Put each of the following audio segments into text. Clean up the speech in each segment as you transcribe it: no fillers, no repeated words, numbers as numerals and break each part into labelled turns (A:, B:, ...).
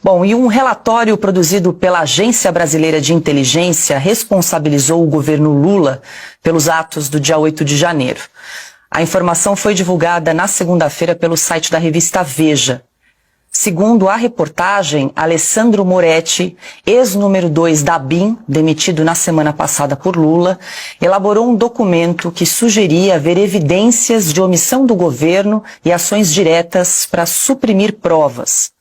A: Bom, e um relatório produzido pela Agência Brasileira de Inteligência responsabilizou o governo Lula pelos atos do dia 8 de janeiro. A informação foi divulgada na segunda-feira pelo site da revista Veja. Segundo a reportagem, Alessandro Moretti, ex-número 2 da ABIN, demitido na semana passada por Lula, elaborou um documento que sugeria haver evidências de omissão do governo e ações diretas para suprimir provas.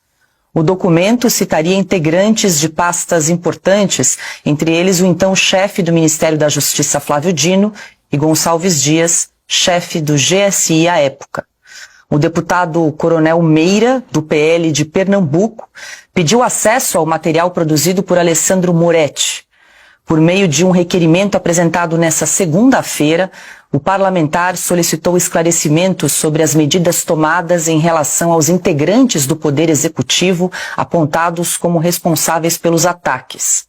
A: O documento citaria integrantes de pastas importantes, entre eles o então chefe do Ministério da Justiça, Flávio Dino, e Gonçalves Dias, chefe do GSI à época. O deputado Coronel Meira, do PL de Pernambuco, pediu acesso ao material produzido por Alessandro Moretti. Por meio de um requerimento apresentado nesta segunda-feira, o parlamentar solicitou esclarecimentos sobre as medidas tomadas em relação aos integrantes do Poder Executivo apontados como responsáveis pelos ataques.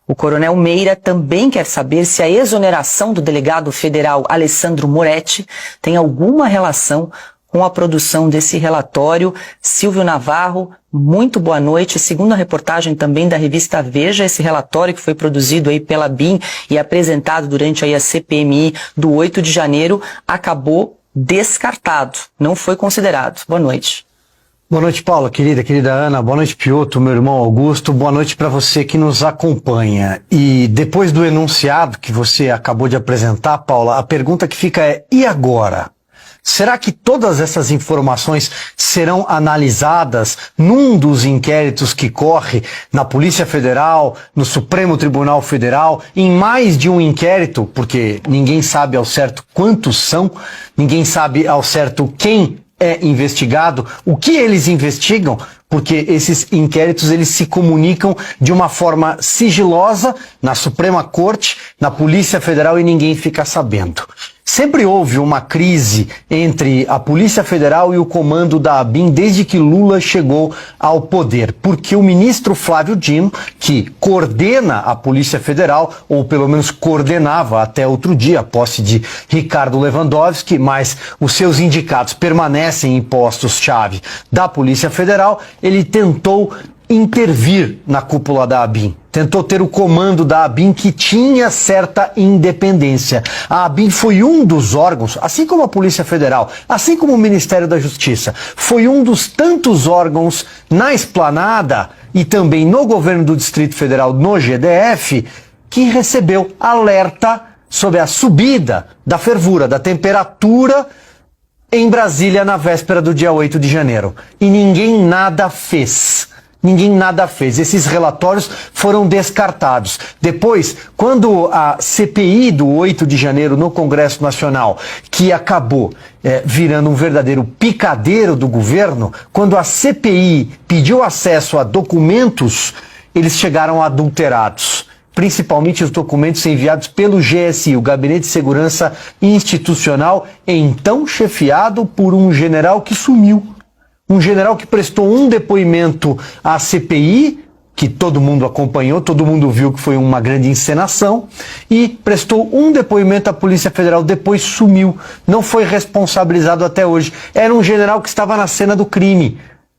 A: O coronel Meira também quer saber se a exoneração do delegado federal Alessandro Moretti tem alguma relação com a produção desse relatório. Silvio Navarro, muito boa noite. Segundo a reportagem também da revista Veja, esse relatório que foi produzido aí pela ABIN e apresentado durante aí a CPMI do 8 de janeiro acabou descartado, não foi considerado. Boa noite.
B: Boa noite, Paula, querida Ana, boa noite, Piotr, meu irmão Augusto, boa noite para você que nos acompanha. E depois do enunciado que você acabou de apresentar, Paula, a pergunta que fica é: e agora? Será que todas essas informações serão analisadas num dos inquéritos que corre na Polícia Federal, no Supremo Tribunal Federal, em mais de um inquérito? Porque ninguém sabe ao certo quantos são, ninguém sabe ao certo quem é investigado, o que eles investigam, porque esses inquéritos eles se comunicam de uma forma sigilosa na Suprema Corte, na Polícia Federal, e ninguém fica sabendo. Sempre houve uma crise entre a Polícia Federal e o comando da ABIN desde que Lula chegou ao poder, porque o ministro Flávio Dino, que coordena a Polícia Federal, ou pelo menos coordenava até outro dia, a posse de Ricardo Lewandowski, mas os seus indicados permanecem em postos-chave da Polícia Federal, ele tentou intervir na cúpula da ABIN. Tentou ter o comando da ABIN, que tinha certa independência. A ABIN foi um dos órgãos, assim como a Polícia Federal, assim como o Ministério da Justiça, foi um dos tantos órgãos na esplanada e também no governo do Distrito Federal, no GDF, que recebeu alerta sobre a subida da fervura, da temperatura em Brasília na véspera do dia 8 de janeiro. E ninguém nada fez. Ninguém nada fez. Esses relatórios foram descartados. Depois, quando a CPI do 8 de janeiro no Congresso Nacional, que acabou virando um verdadeiro picadeiro do governo, quando a CPI pediu acesso a documentos, eles chegaram adulterados. Principalmente os documentos enviados pelo GSI, o Gabinete de Segurança Institucional, então chefiado por um general que sumiu. Um general que prestou um depoimento à CPI, que todo mundo acompanhou, todo mundo viu que foi uma grande encenação, e prestou um depoimento à Polícia Federal, depois sumiu, não foi responsabilizado até hoje. Era um general que estava na cena do crime.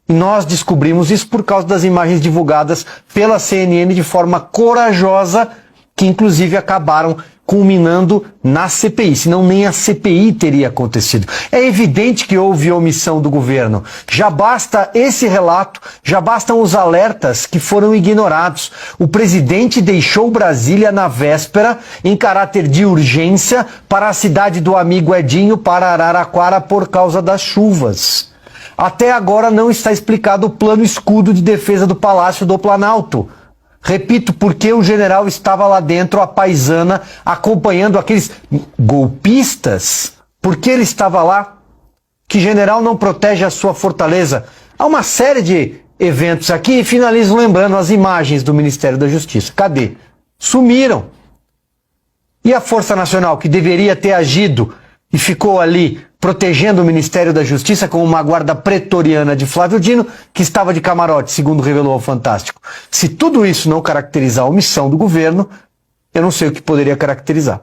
B: E nós descobrimos isso por causa das imagens divulgadas pela CNN de forma corajosa, que inclusive acabaram culminando na CPI, senão nem a CPI teria acontecido. É evidente que houve omissão do governo. Já basta esse relato, já bastam os alertas que foram ignorados. O presidente deixou Brasília na véspera, em caráter de urgência, para a cidade do amigo Edinho, para Araraquara, por causa das chuvas. Até agora não está explicado o plano escudo de defesa do Palácio do Planalto. Repito, porque o general estava lá dentro, a paisana, acompanhando aqueles golpistas. Por que ele estava lá? Que general não protege a sua fortaleza? Há uma série de eventos aqui e finalizo lembrando as imagens do Ministério da Justiça. Cadê? Sumiram. E a Força Nacional, que deveria ter agido e ficou ali protegendo o Ministério da Justiça com uma guarda pretoriana de Flávio Dino, que estava de camarote, segundo revelou ao Fantástico. Se tudo isso não caracterizar a omissão do governo, eu não sei o que poderia caracterizar.